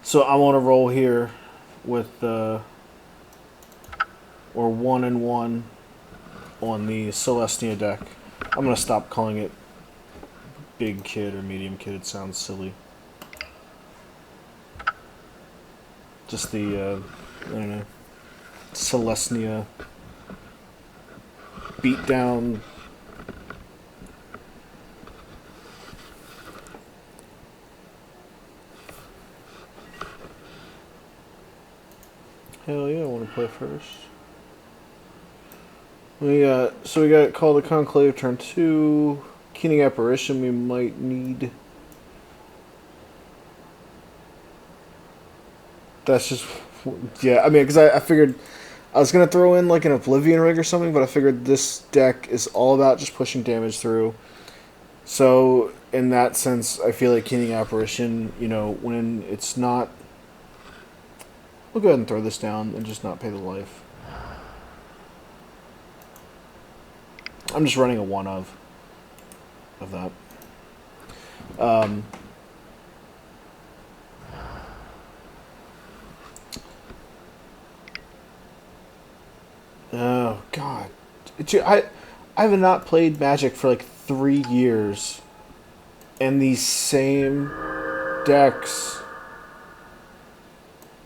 So I want to roll here with or 1 and 1 on the Selesnya deck. I'm gonna stop calling it big kid or medium kid. It sounds silly. Just the I don't know, Selesnya beat down. Hell yeah, I want to play first. We got Call the Conclave turn 2. Keening Apparition we might need. That's just, yeah, I mean, because I figured I was going to throw in like an Oblivion Rig or something, but I figured this deck is all about just pushing damage through. So, in that sense, I feel like Keening Apparition, when it's not... We'll go ahead and throw this down and just not pay the life. I'm just running a 1 of that. Oh, God. I have not played Magic for like 3 years. And these same decks...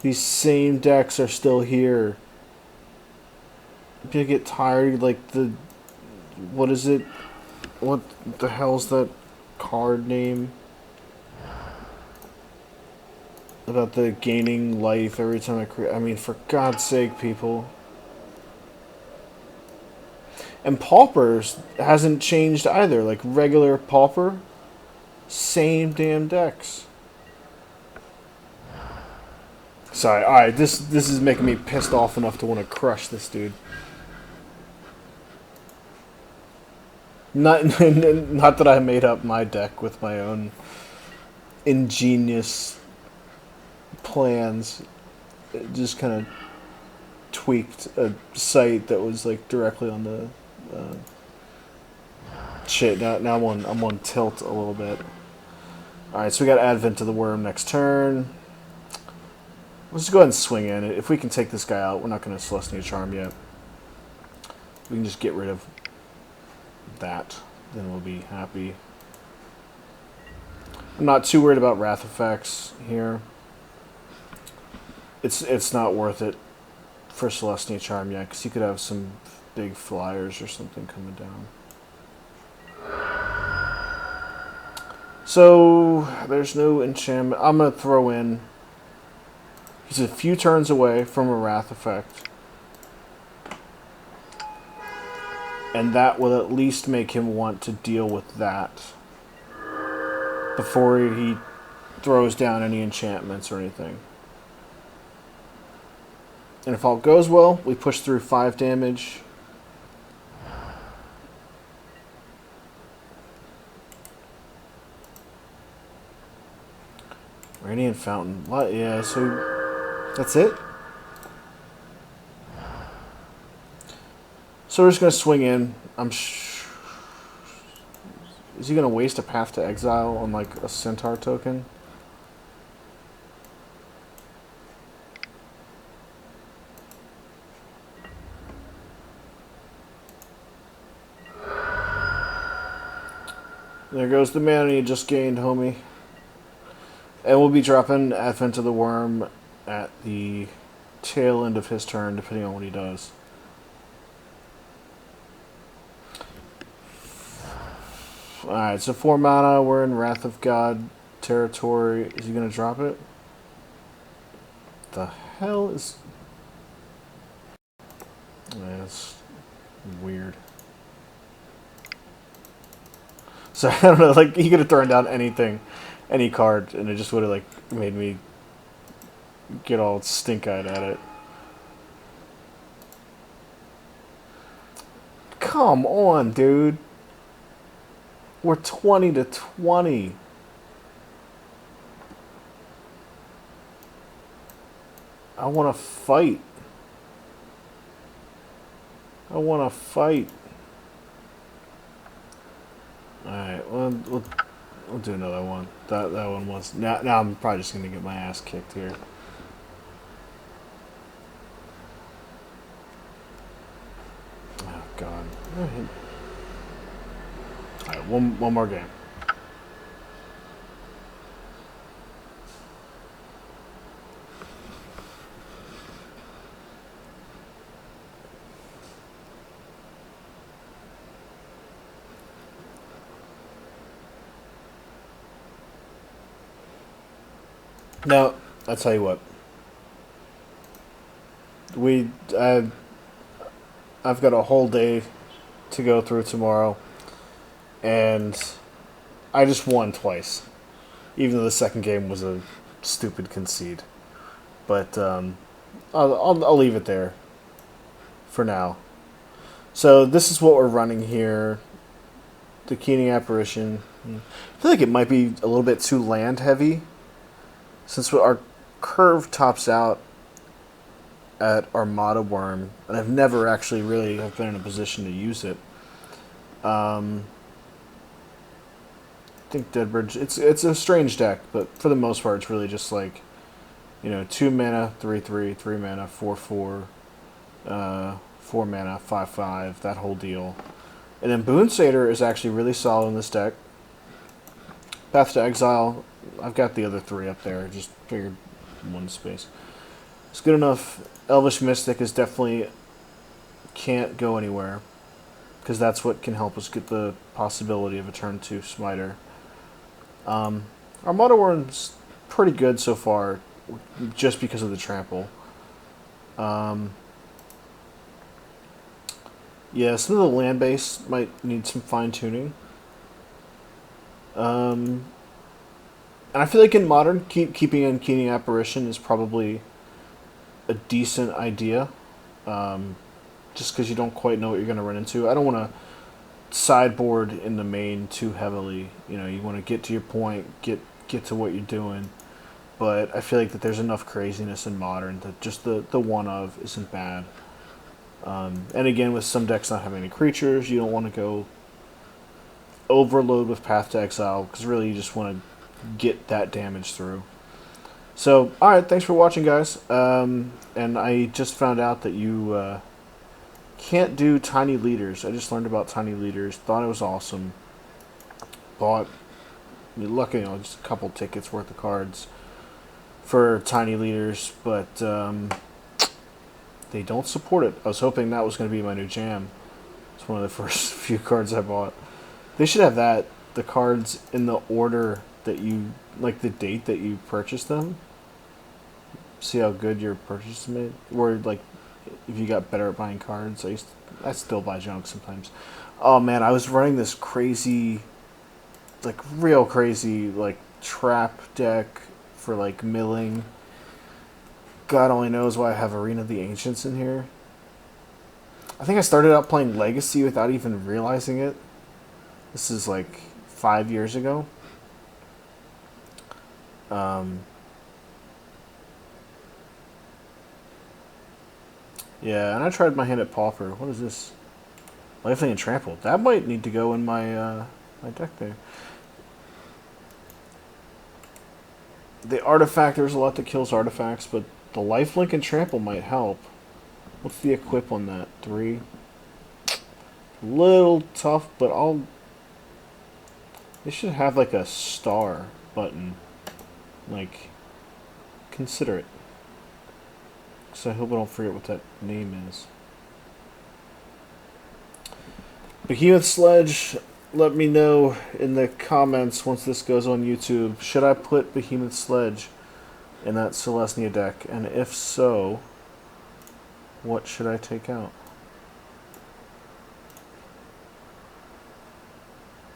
These same decks are still here. I'm gonna get tired, like the... What is it? What the hell's that card name? About the gaining life every time I create... I mean, for God's sake, people. And Paupers hasn't changed either. Like, regular Pauper, same damn decks. Sorry, alright, this is making me pissed off enough to want to crush this dude. Not that I made up my deck with my own ingenious plans. It just kind of tweaked a site that was like directly on the shit. Now I'm on tilt a little bit. Alright, so we got Advent of the Worm next turn. Let's just go ahead and swing in. If we can take this guy out, we're not going to Selesnya Charm yet. We can just get rid of that. Then we'll be happy. I'm not too worried about Wrath effects here. It's not worth it for Selesnya Charm yet, because you could have some big flyers or something coming down. So, there's no enchantment. I'm going to throw in... He's a few turns away from a Wrath effect. And that will at least make him want to deal with that before he throws down any enchantments or anything. And if all goes well, we push through 5 damage. Radiant Fountain. What? Yeah, so... That's it? So we're just going to swing in. Is he going to waste a Path to Exile on like a Centaur token? There goes the mana you just gained, homie. And we'll be dropping Advent of the Worm at the tail end of his turn, depending on what he does. Alright, so 4 mana, we're in Wrath of God territory. Is he going to drop it? The hell is... Yeah, that's weird. So, I don't know, like, he could have thrown down anything, any card, and it just would have, like, made me get all stink-eyed at it. Come on, dude. We're 20-20. I want to fight. I want to fight. Alright, well, I'll do another one. That one was now I'm probably just gonna get my ass kicked here. Oh God. All right, one more game. Now, I'll tell you what. We, I, I've got a whole day to go through tomorrow, and I just won twice, even though the second game was a stupid concede. But I'll leave it there for now. So this is what we're running here. The Keening Apparition. I feel like it might be a little bit too land heavy, since our curve tops out at Armada Worm, and I've never actually really have been in a position to use it. I think Deadbridge. It's a strange deck, but for the most part, it's really just like, 2 mana, 3/3, 3 mana, 4/4, 4 mana, 5/5, that whole deal. And then Boon Satyr is actually really solid in this deck. Path to Exile, I've got the other 3 up there. Just figured one space. It's good enough. Elvish Mystic is definitely can't go anywhere, because that's what can help us get the possibility of a turn 2 Smiter. Armada Worm's pretty good so far, just because of the trample. Yeah, some of the land base might need some fine tuning. And I feel like in Modern, keeping in Keening Apparition is probably a decent idea. Just because you don't quite know what you're going to run into. I don't want to sideboard in the main too heavily. You want to get to your point, get to what you're doing. But I feel like that there's enough craziness in Modern that just the one of isn't bad. And again, with some decks not having any creatures, you don't want to go overload with Path to Exile, because really you just want to get that damage through. So, alright, thanks for watching, guys. And I just found out that you can't do tiny leaders. I just learned about tiny leaders. Thought it was awesome. Bought, lucky, just a couple tickets worth of cards for tiny leaders, but they don't support it. I was hoping that was going to be my new jam. It's one of the first few cards I bought. They should have that, the cards in the order that you, like the date that you purchased them. See how good your purchase made? Or like, if you got better at buying cards. I still buy junk sometimes. Oh man, I was running this crazy, like real crazy, like trap deck for like milling. God only knows why I have Arena of the Ancients in here. I think I started out playing Legacy without even realizing it. This is like 5 years ago. Yeah, and I tried my hand at Pauper. What is this? Lifelink and Trample. That might need to go in my my deck there. The artifact, there's a lot that kills artifacts, but the Lifelink and Trample might help. What's the equip on that? 3? Little tough, but they should have like a star button. Like, consider it. So I hope I don't forget what that name is. Behemoth Sledge, let me know in the comments once this goes on YouTube. Should I put Behemoth Sledge in that Selesnya deck? And if so, what should I take out?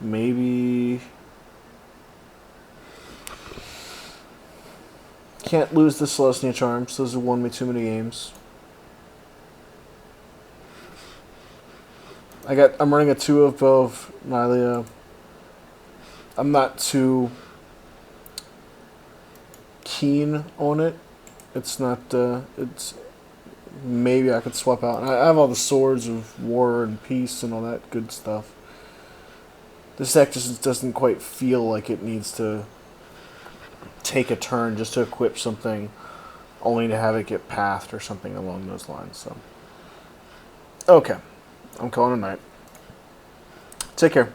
Maybe... Can't lose the Selesnya Charms. Those have won me too many games. I'm running a 2 of both Nylea. I'm not too keen on it. It's not, it's, maybe I could swap out. I have all the Swords of War and Peace and all that good stuff. This deck just doesn't quite feel like it needs to take a turn just to equip something, only to have it get pathed or something along those lines. So, okay, I'm calling it a night. Take care.